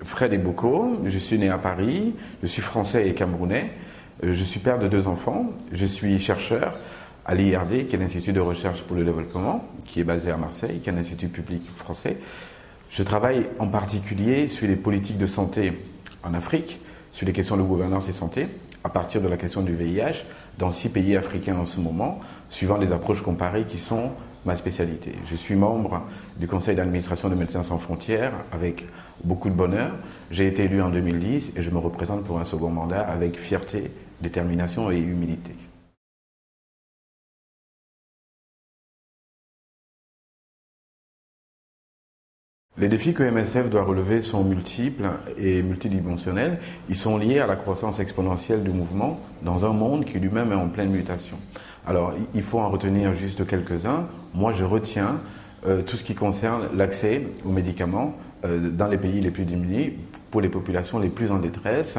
Fred Eboko, je suis né à Paris, je suis français et camerounais, je suis père de 2 enfants, je suis chercheur à l'IRD, qui est l'Institut de recherche pour le développement, qui est basé à Marseille, qui est un institut public français. Je travaille en particulier sur les politiques de santé en Afrique, sur les questions de gouvernance et santé, à partir de la question du VIH, dans 6 pays africains en ce moment, suivant les approches comparées qui sont ma spécialité. Je suis membre du conseil d'administration de Médecins sans frontières avec beaucoup de bonheur. J'ai été élu en 2010 et je me représente pour un second mandat avec fierté, détermination et humilité. Les défis que MSF doit relever sont multiples et multidimensionnels. Ils sont liés à la croissance exponentielle du mouvement dans un monde qui lui-même est en pleine mutation. Alors, il faut en retenir juste quelques-uns. Moi, je retiens tout ce qui concerne l'accès aux médicaments dans les pays les plus démunis, pour les populations les plus en détresse.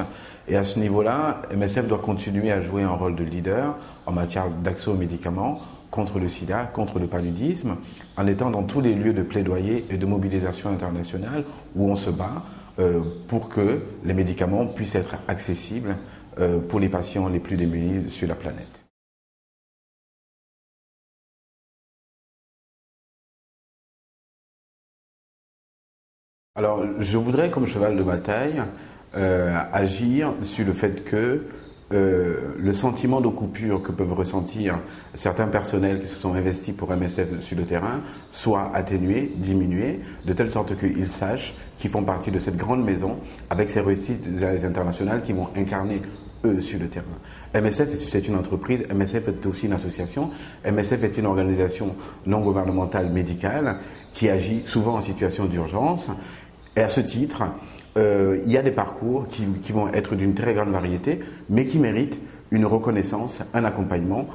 Et à ce niveau-là, MSF doit continuer à jouer un rôle de leader en matière d'accès aux médicaments, contre le sida, contre le paludisme, en étant dans tous les lieux de plaidoyer et de mobilisation internationale où on se bat pour que les médicaments puissent être accessibles pour les patients les plus démunis sur la planète. Alors, je voudrais, comme cheval de bataille, agir sur le fait que le sentiment de coupure que peuvent ressentir certains personnels qui se sont investis pour MSF sur le terrain soit atténué, diminué, de telle sorte qu'ils sachent qu'ils font partie de cette grande maison avec ces réussites internationales qui vont incarner eux sur le terrain. MSF, c'est une entreprise, MSF est aussi une association, MSF est une organisation non gouvernementale médicale qui agit souvent en situation d'urgence. Et à ce titre, il y a des parcours qui vont être d'une très grande variété, mais qui méritent une reconnaissance, un accompagnement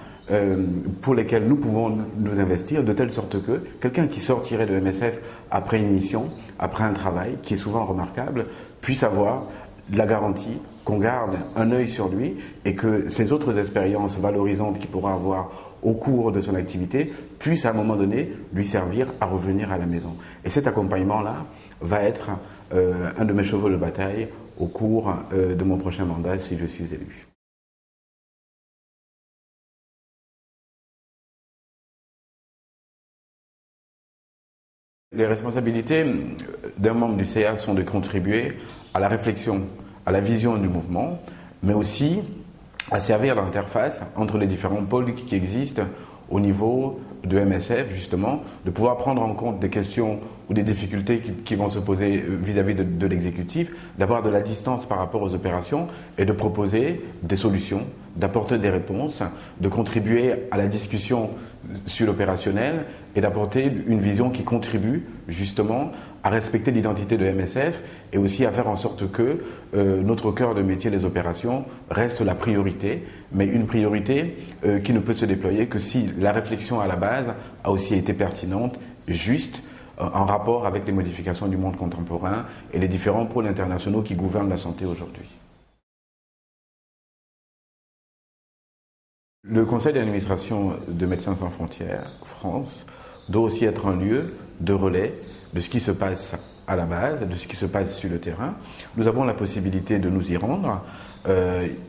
pour lesquels nous pouvons nous investir, de telle sorte que quelqu'un qui sortirait de MSF après une mission, après un travail qui est souvent remarquable, puisse avoir la garantie qu'on garde un œil sur lui et que ces autres expériences valorisantes qu'il pourra avoir au cours de son activité puissent à un moment donné lui servir à revenir à la maison. Et cet accompagnement-là va être un de mes chevaux de bataille au cours de mon prochain mandat si je suis élu. Les responsabilités d'un membre du CA sont de contribuer à la réflexion, à la vision du mouvement, mais aussi à servir d'interface entre les différents pôles qui existent au niveau de MSF, justement, de pouvoir prendre en compte des questions ou des difficultés qui vont se poser vis-à-vis de l'exécutif, d'avoir de la distance par rapport aux opérations et de proposer des solutions, d'apporter des réponses, de contribuer à la discussion sur l'opérationnel et d'apporter une vision qui contribue justement à respecter l'identité de MSF et aussi à faire en sorte que notre cœur de métier, les opérations, reste la priorité, mais une priorité qui ne peut se déployer que si la réflexion à la base a aussi été pertinente, juste, en rapport avec les modifications du monde contemporain et les différents pôles internationaux qui gouvernent la santé aujourd'hui. Le conseil d'administration de Médecins sans frontières France doit aussi être un lieu de relais de ce qui se passe à la base, de ce qui se passe sur le terrain. Nous avons la possibilité de nous y rendre.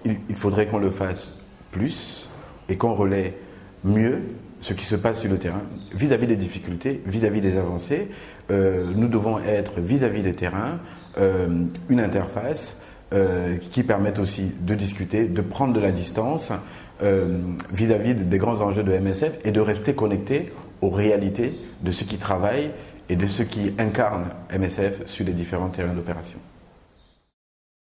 Il faudrait qu'on le fasse plus et qu'on relaie mieux ce qui se passe sur le terrain vis-à-vis des difficultés, vis-à-vis des avancées. Nous devons être vis-à-vis des terrains une interface qui permette aussi de discuter, de prendre de la distance vis-à-vis des grands enjeux de MSF et de rester connecté aux réalités de ceux qui travaillent et de ceux qui incarnent MSF sur les différents terrains d'opération.